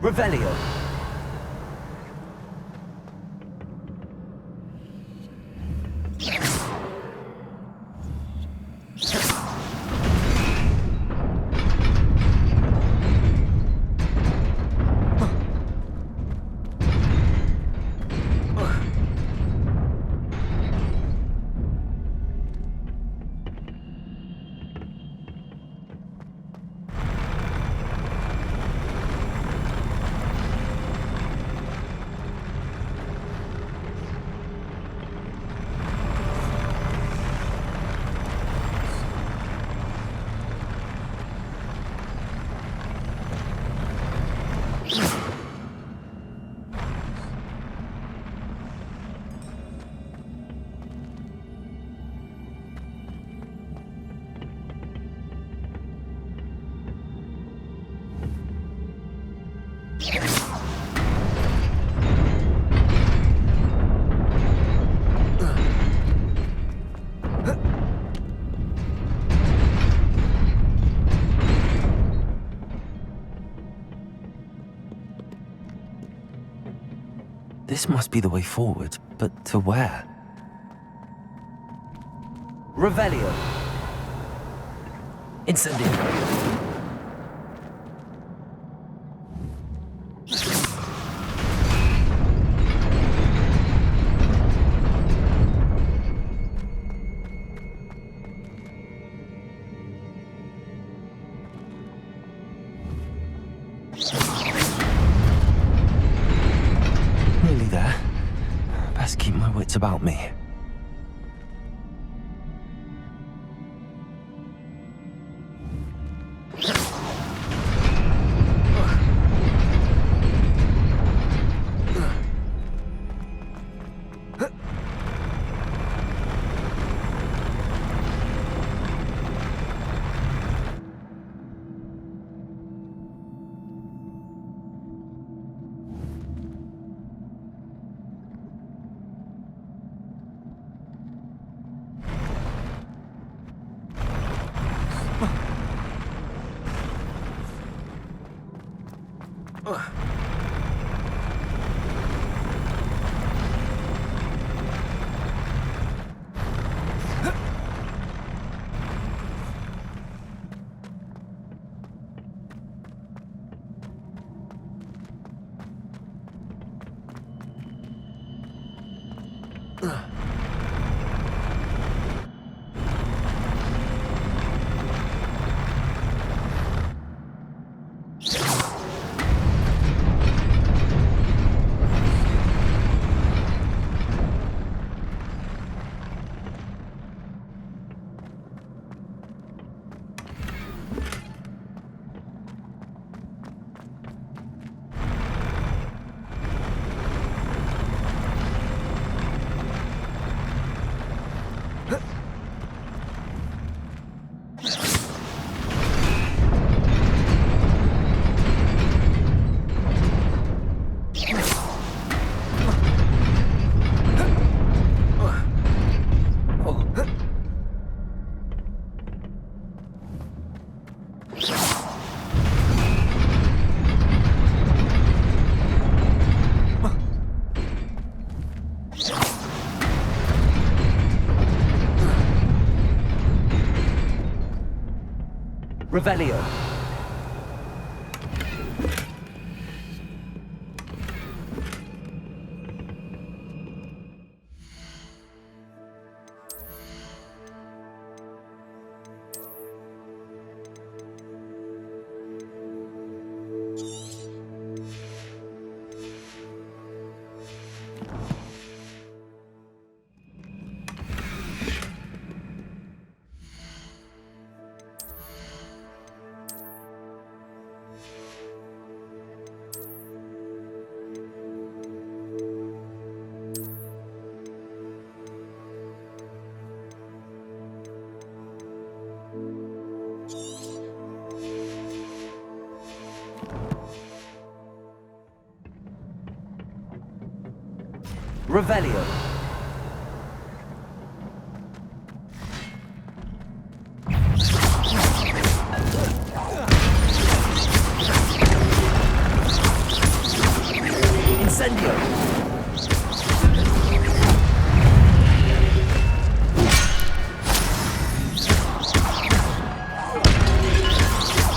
Revelio. This must be the way forward, but to where? Revelio. Incendio. Nearly there. Best keep my wits about me. Revelio. Revelio. Incendio.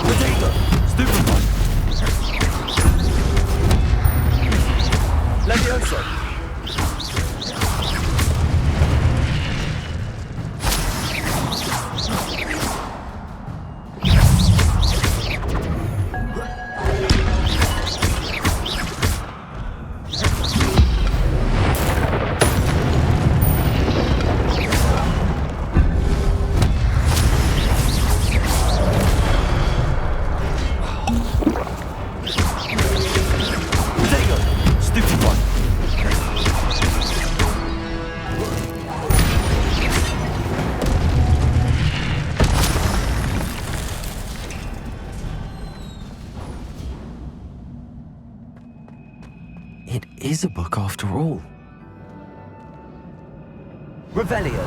Potato! Stupefy! Levioso! It is a book after all. Revelio.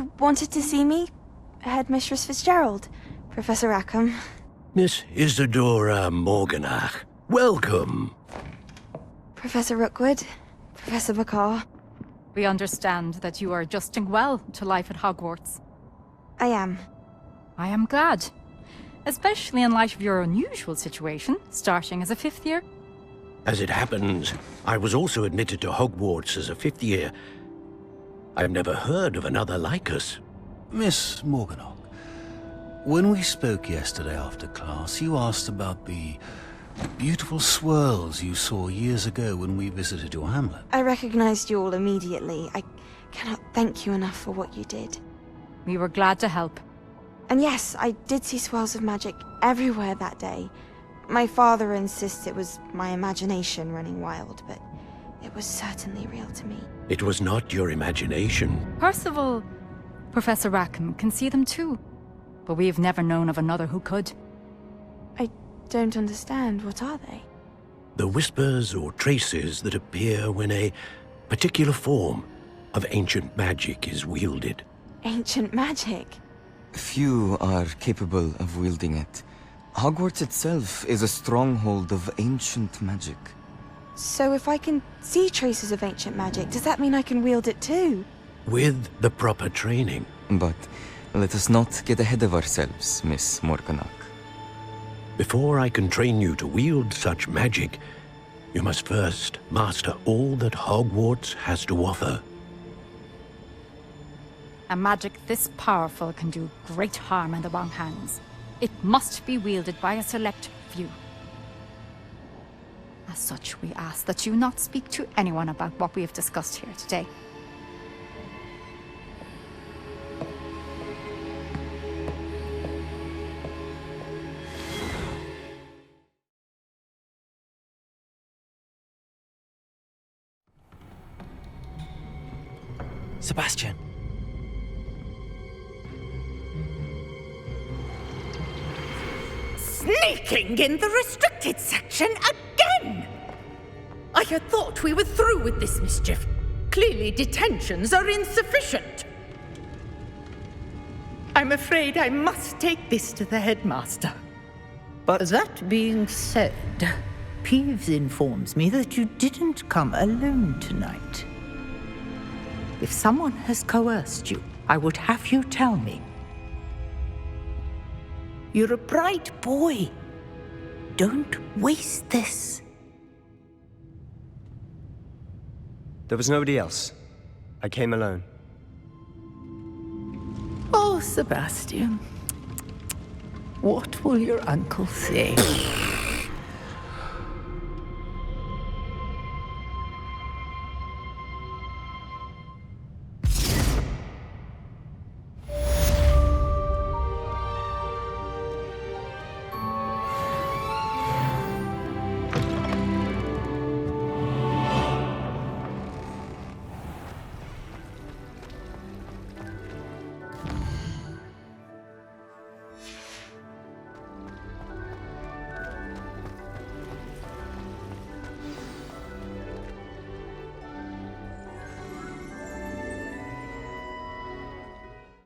You wanted to see me? Headmistress Fitzgerald, Professor Rackham. Miss Isadora Morganach, welcome. Professor Rookwood, Professor Bakar. We understand that you are adjusting well to life at Hogwarts. I am. I am glad. Especially in light of your unusual situation, starting as a 5th year. As it happens, I was also admitted to Hogwarts as a 5th year. I've never heard of another like us. Miss Morganach, when we spoke yesterday after class, you asked about the beautiful swirls you saw years ago when we visited your hamlet. I recognized you all immediately. I cannot thank you enough for what you did. We were glad to help. And yes, I did see swirls of magic everywhere that day. My father insists it was my imagination running wild, but it was certainly real to me. It was not your imagination. Percival, Professor Rackham can see them too. But we've never known of another who could. I don't understand. What are they? The whispers or traces that appear when a particular form of ancient magic is wielded. Ancient magic? Few are capable of wielding it. Hogwarts itself is a stronghold of ancient magic. So if I can see traces of ancient magic, does that mean I can wield it too? With the proper training. But let us not get ahead of ourselves, Miss Morganach. Before I can train you to wield such magic, you must first master all that Hogwarts has to offer. A magic this powerful can do great harm in the wrong hands. It must be wielded by a select few. As such, we ask that you not speak to anyone about what we have discussed here today. Sebastian. Sneaking in the restricted section again! I had thought we were through with this mischief. Clearly detentions are insufficient. I'm afraid I must take this to the headmaster. But that being said, Peeves informs me that you didn't come alone tonight. If someone has coerced you, I would have you tell me. You're a bright boy. Don't waste this. There was nobody else. I came alone. Oh, Sebastian. What will your uncle say?